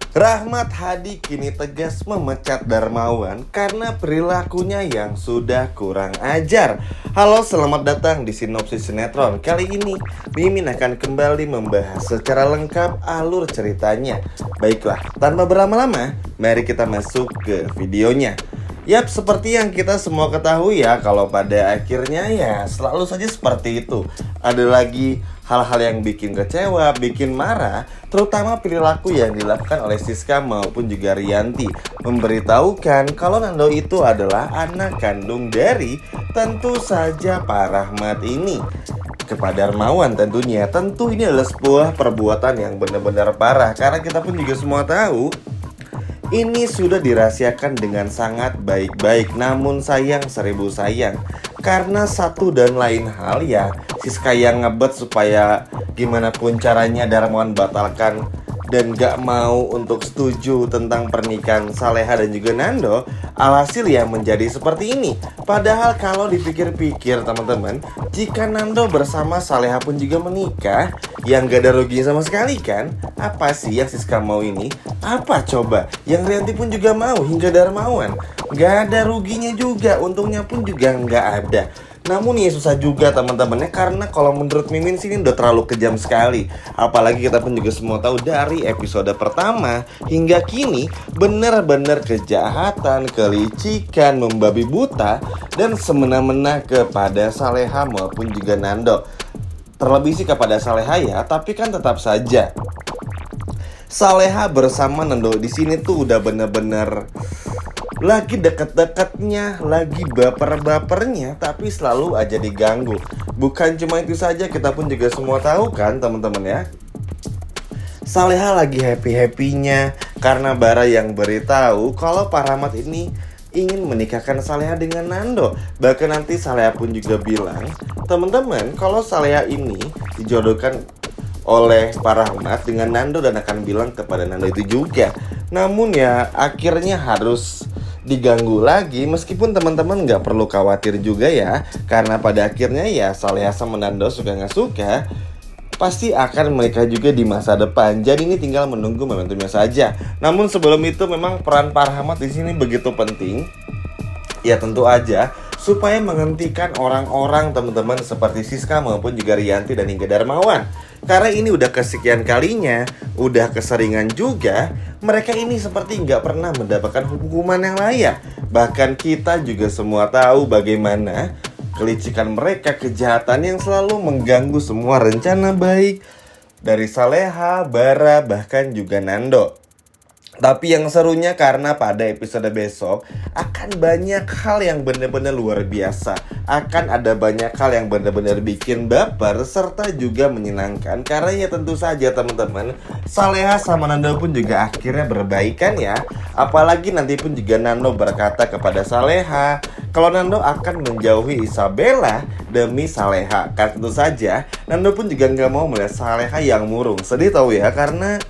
Rahmat Hadi kini tegas memecat Darmawan karena perilakunya yang sudah kurang ajar. Halo, selamat datang di Sinopsis Sinetron. Kali ini Mimin akan kembali membahas secara lengkap alur ceritanya. Baiklah, tanpa berlama-lama, mari kita masuk ke videonya. Yap, seperti yang kita semua ketahui ya, kalau pada akhirnya ya selalu saja seperti itu. Ada lagi hal-hal yang bikin kecewa, bikin marah, terutama perilaku yang dilakukan oleh Siska maupun juga Rianti, memberitahukan kalau Nando itu adalah anak kandung dari tentu saja Pak Rahmat ini. Kepada Darmawan tentunya, tentu ini adalah sebuah perbuatan yang benar-benar parah, karena kita pun juga semua tahu ini sudah dirahasiakan dengan sangat baik-baik. Namun sayang seribu sayang, karena satu dan lain hal ya, Siska yang ngebet supaya gimana pun caranya Darmawan batalkan dan gak mau untuk setuju tentang pernikahan Saleha dan juga Nando. Alhasil yang menjadi seperti ini. Padahal kalau dipikir-pikir teman-teman, jika Nando bersama Saleha pun juga menikah, yang gak ada ruginya sama sekali kan? Apa sih yang Siska mau ini? Apa coba? Yang Rianti pun juga mau, hingga Darmawan. Gak ada ruginya juga, untungnya pun juga gak ada. Namun ya susah juga teman-temannya, karena kalau menurut Mimin sih ini udah terlalu kejam sekali. Apalagi kita pun juga semua tahu dari episode pertama hingga kini benar-benar kejahatan, kelicikan, membabi buta dan semena-mena kepada Saleha maupun juga Nando. Terlebih sih kepada Saleha ya, tapi kan tetap saja Saleha bersama Nando di sini tuh udah bener-bener lagi deket-deketnya, lagi baper-bapernya, tapi selalu aja diganggu. Bukan cuma itu saja, kita pun juga semua tahu kan teman-teman ya, Saleha lagi happy-happynya karena Bara yang beritahu kalau Pak Rahmat ini ingin menikahkan Saleha dengan Nando. Bahkan nanti Saleha pun juga bilang, teman-teman, kalau Saleha ini dijodohkan oleh Pak Rahmat dengan Nando dan akan bilang kepada Nando itu juga. Namun ya akhirnya harus diganggu lagi, meskipun teman-teman nggak perlu khawatir juga ya, karena pada akhirnya ya Saleha sama Nando suka nggak suka pasti akan menikah juga di masa depan. Jadi ini tinggal menunggu momentumnya saja. Namun sebelum itu memang peran Pak Rahmat di sini begitu penting. Ya tentu aja supaya menghentikan orang-orang teman-teman seperti Siska maupun juga Rianti dan hingga Darmawan. Karena ini udah kesekian kalinya, udah keseringan juga, mereka ini seperti nggak pernah mendapatkan hukuman yang layak. Bahkan kita juga semua tahu bagaimana kelicikan mereka, kejahatan yang selalu mengganggu semua rencana baik dari Saleha, Bara, bahkan juga Nando. Tapi yang serunya karena pada episode besok akan banyak hal yang benar-benar luar biasa. Akan ada banyak hal yang benar-benar bikin baper serta juga menyenangkan. Karena ya tentu saja teman-teman, Saleha sama Nando pun juga akhirnya berbaikan ya. Apalagi nanti pun juga Nando berkata kepada Saleha kalau Nando akan menjauhi Isabella demi Saleha. Kan tentu saja Nando pun juga gak mau melihat Saleha yang murung. Sedih tahu ya, karena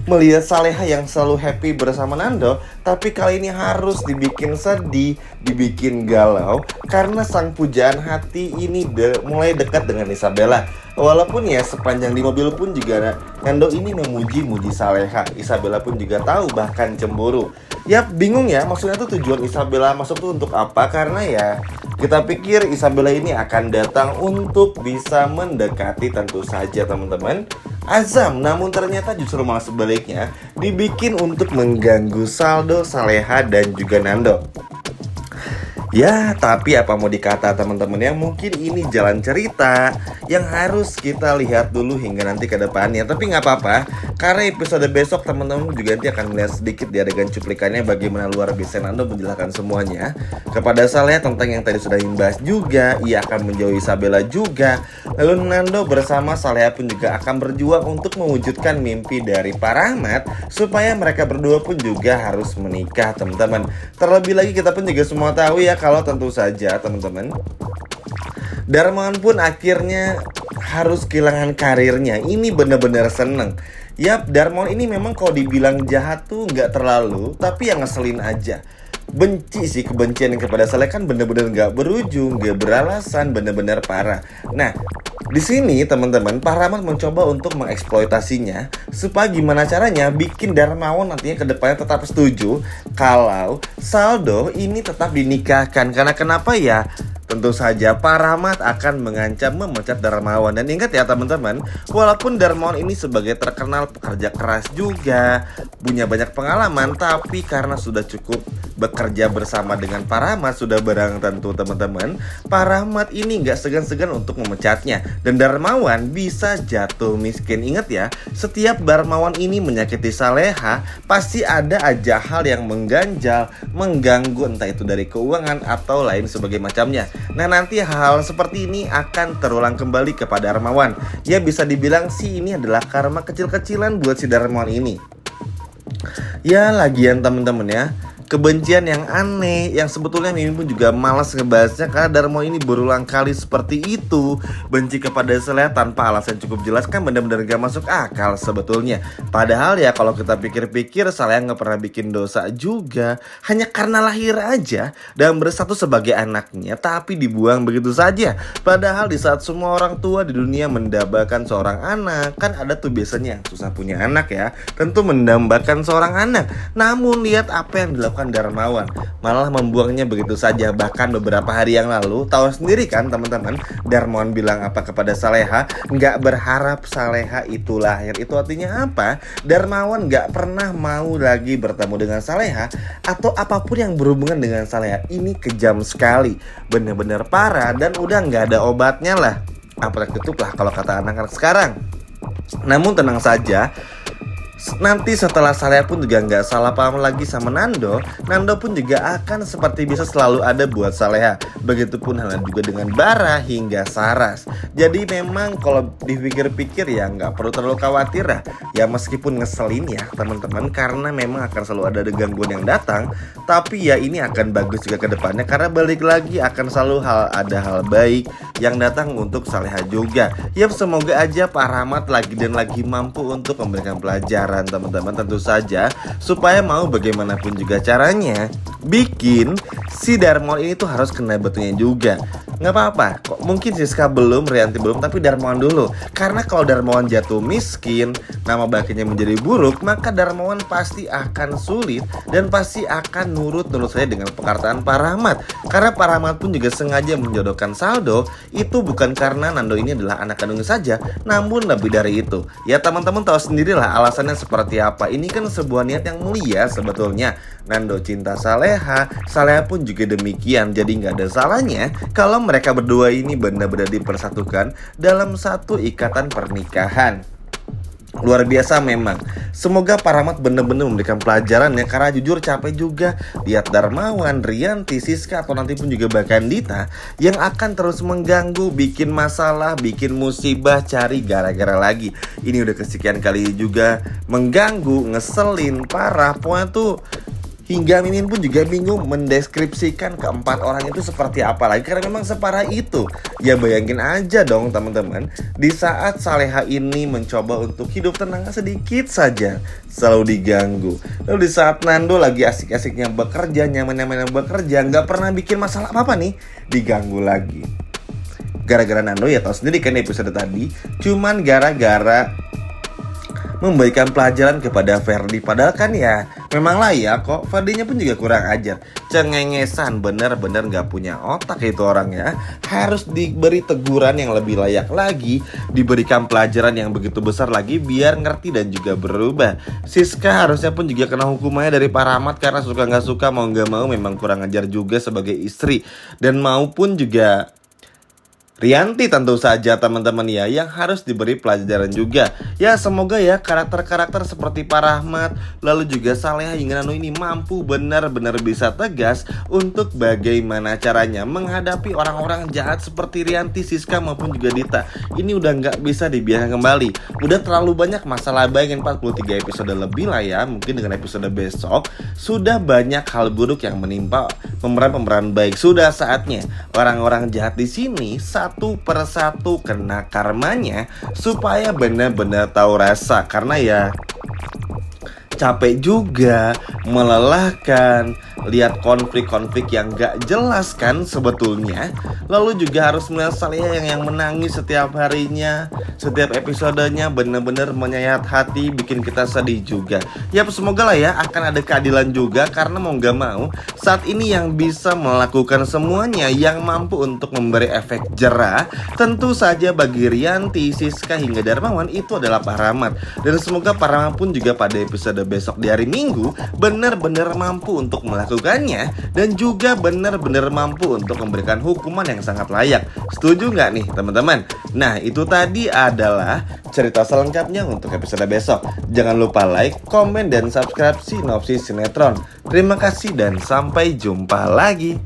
melihat Saleha yang selalu happy bersama Nando, tapi kali ini harus dibikin sedih, dibikin galau, karena sang pujaan hati ini mulai dekat dengan Isabella. Walaupun ya sepanjang di mobil pun juga Nando ini memuji-muji Saleha, Isabella pun juga tahu, bahkan cemburu. Yap, bingung ya, maksudnya tuh tujuan Isabella masuk tuh untuk apa? Karena ya kita pikir Isabella ini akan datang untuk bisa mendekati tentu saja teman-teman Azam, namun ternyata justru malah sebaliknya dibikin untuk mengganggu saldo Saleha dan juga Nando. Ya, tapi apa mau dikata teman-teman ya, mungkin ini jalan cerita yang harus kita lihat dulu hingga nanti ke depannya. Tapi nggak apa-apa, karena episode besok teman-teman juga nanti akan melihat sedikit di adegan cuplikannya bagaimana luar biasa Nando menjelaskan semuanya kepada Saleha tentang yang tadi sudah dibahas juga. Ia akan menjauhi Isabella juga. Lalu Nando bersama Saleha pun juga akan berjuang untuk mewujudkan mimpi dari Pak Rahmat supaya mereka berdua pun juga harus menikah teman-teman. Terlebih lagi kita pun juga semua tahu ya, kalau tentu saja teman-teman, Darmawan pun akhirnya harus kehilangan karirnya. Ini benar-benar seneng. Yap, Darmawan ini memang kalau dibilang jahat tuh nggak terlalu, tapi yang ngeselin aja. benci sih, kebencian yang kepada Saleh kan bener-bener gak berujung, gak beralasan, bener-bener parah. Nah, di sini teman-teman, Pak Rahmat mencoba untuk mengeksploitasinya supaya gimana caranya bikin Darmawan nantinya ke depannya tetap setuju kalau Saldo ini tetap dinikahkan. Karena kenapa ya? Tentu saja Pak Rahmat akan mengancam memecat Darmawan. Dan ingat ya teman-teman, walaupun Darmawan ini sebagai terkenal pekerja keras juga, punya banyak pengalaman, tapi karena sudah cukup bekerja bersama dengan Pak Rahmat, sudah barang tentu teman-teman, Pak Rahmat ini nggak segan-segan untuk memecatnya. Dan Darmawan bisa jatuh miskin. Ingat ya, setiap Darmawan ini menyakiti Saleha, pasti ada aja hal yang mengganjal, mengganggu, entah itu dari keuangan atau lain sebagai macamnya. Nah, nanti hal seperti ini akan terulang kembali kepada Darmawan. Ya, bisa dibilang sih ini adalah karma kecil-kecilan buat si Darmawan ini. Ya, lagian temen-temen ya, kebencian yang aneh, yang sebetulnya Mimin pun juga malas ngebahasnya karena Darmawan ini berulang kali seperti itu. Benci kepada Saleha tanpa alasan cukup jelas kan benar-benar gak masuk akal sebetulnya. Padahal ya kalau kita pikir-pikir, Saleha gak pernah bikin dosa juga. Hanya karena lahir aja dan bersatu sebagai anaknya, tapi dibuang begitu saja. Padahal di saat semua orang tua di dunia mendambakan seorang anak, kan ada tuh biasanya yang susah punya anak ya, tentu mendambakan seorang anak. Namun lihat apa yang dilakukan Darmawan, malah membuangnya begitu saja. Bahkan beberapa hari yang lalu, tahu sendiri kan teman-teman, Darmawan bilang apa kepada Saleha? Nggak berharap Saleha itu lahir. Itu artinya apa? Darmawan nggak pernah mau lagi bertemu dengan Saleha atau apapun yang berhubungan dengan Saleha. Ini kejam sekali, bener-bener parah, dan udah nggak ada obatnya lah. Apalagi tutup lah kalau kata anak-anak sekarang. Namun tenang saja, nanti setelah Saleha pun juga nggak salah paham lagi sama Nando. Nando pun juga akan seperti bisa selalu ada buat Saleha. Begitupun halnya juga dengan Bara hingga Saras. Jadi memang kalau dipikir-pikir ya nggak perlu terlalu khawatir lah. Ya meskipun ngeselin ya teman-teman, karena memang akan selalu ada gangguan yang datang. Tapi ya ini akan bagus juga ke depannya, karena balik lagi akan selalu ada hal baik yang datang untuk Saleha juga. Ya semoga aja Pak Rahmat lagi dan lagi mampu untuk memberikan pelajaran teman-teman, tentu saja supaya mau bagaimanapun juga caranya bikin si Darmawan ini tuh harus kena batunya juga. Nggak apa-apa kok, mungkin Siska belum, Rianti belum, tapi Darmawan dulu. Karena kalau Darmawan jatuh miskin, nama baiknya menjadi buruk, maka Darmawan pasti akan sulit dan pasti akan nurut saja dengan perkataan Pak Rahmat. Karena Pak Rahmat pun juga sengaja menjodohkan Saldo itu bukan karena Nando ini adalah anak kandungnya saja, namun lebih dari itu. Ya teman-teman tahu sendirilah alasannya seperti apa. Ini kan sebuah niat yang mulia sebetulnya. Nando cinta Saleha, Saleha pun juga demikian. Jadi nggak ada salahnya kalau mereka berdua ini benar-benar dipersatukan dalam satu ikatan pernikahan. Luar biasa memang. Semoga Pak Rahmat benar-benar memberikan pelajaran ya, karena jujur capek juga lihat Darmawan, Rianti, Siska, atau nanti pun juga bahkan Dita yang akan terus mengganggu, bikin masalah, bikin musibah, cari gara-gara lagi. Ini udah kesekian kali juga mengganggu, ngeselin, parah. Pokoknya tuh hingga Mimin pun juga bingung mendeskripsikan keempat orang itu seperti apa lagi, karena memang separah itu. Ya bayangin aja dong teman-teman, di saat Saleha ini mencoba untuk hidup tenang sedikit saja selalu diganggu. Lalu di saat Nando lagi asik-asiknya bekerja, nyaman-nyaman bekerja, nggak pernah bikin masalah apa-apa nih, diganggu lagi. Gara-gara Nando ya tahu sendiri kan episode tadi, cuman gara-gara memberikan pelajaran kepada Ferdi. Padahal kan ya memang layak kok. Ferdinya pun juga kurang ajar, cengengesan, bener-bener gak punya otak itu orangnya. Harus diberi teguran yang lebih layak lagi, diberikan pelajaran yang begitu besar lagi biar ngerti dan juga berubah. Siska harusnya pun juga kena hukumannya dari Pak Rahmat, karena suka gak suka, mau gak mau memang kurang ajar juga sebagai istri. Dan maupun juga Rianti tentu saja teman-teman ya, yang harus diberi pelajaran juga. Ya semoga ya karakter-karakter seperti Pak Rahmat, lalu juga Saleha hingga Nando ini mampu benar-benar bisa tegas untuk bagaimana caranya menghadapi orang-orang jahat seperti Rianti, Siska maupun juga Dita. Ini udah nggak bisa dibiarkan kembali. Udah terlalu banyak masalah, bayangin 43 episode lebih lah ya. Mungkin dengan episode besok sudah banyak hal buruk yang menimpa pemeran-pemeran baik. Sudah saatnya orang-orang jahat di sini satu persatu kena karmanya supaya benar-benar tahu rasa. Karena ya capek juga, melelahkan, lihat konflik-konflik yang gak jelas kan sebetulnya. Lalu juga harus melihat Salia yang menangis setiap harinya, setiap episodenya bener-bener menyayat hati, bikin kita sedih juga. Yap, semoga lah ya akan ada keadilan juga, karena mau gak mau saat ini yang bisa melakukan semuanya, yang mampu untuk memberi efek jera, tentu saja bagi Rianti, Siska hingga Darmawan itu adalah Pak Rahmat. Dan semoga Pak Rahmat pun juga pada episode besok di hari Minggu benar-benar mampu untuk melakukannya, dan juga benar-benar mampu untuk memberikan hukuman yang sangat layak. Setuju nggak nih teman-teman? Nah, itu tadi adalah cerita selengkapnya untuk episode besok. Jangan lupa like, komen, dan subscribe Sinopsis Sinetron. Terima kasih dan sampai jumpa lagi.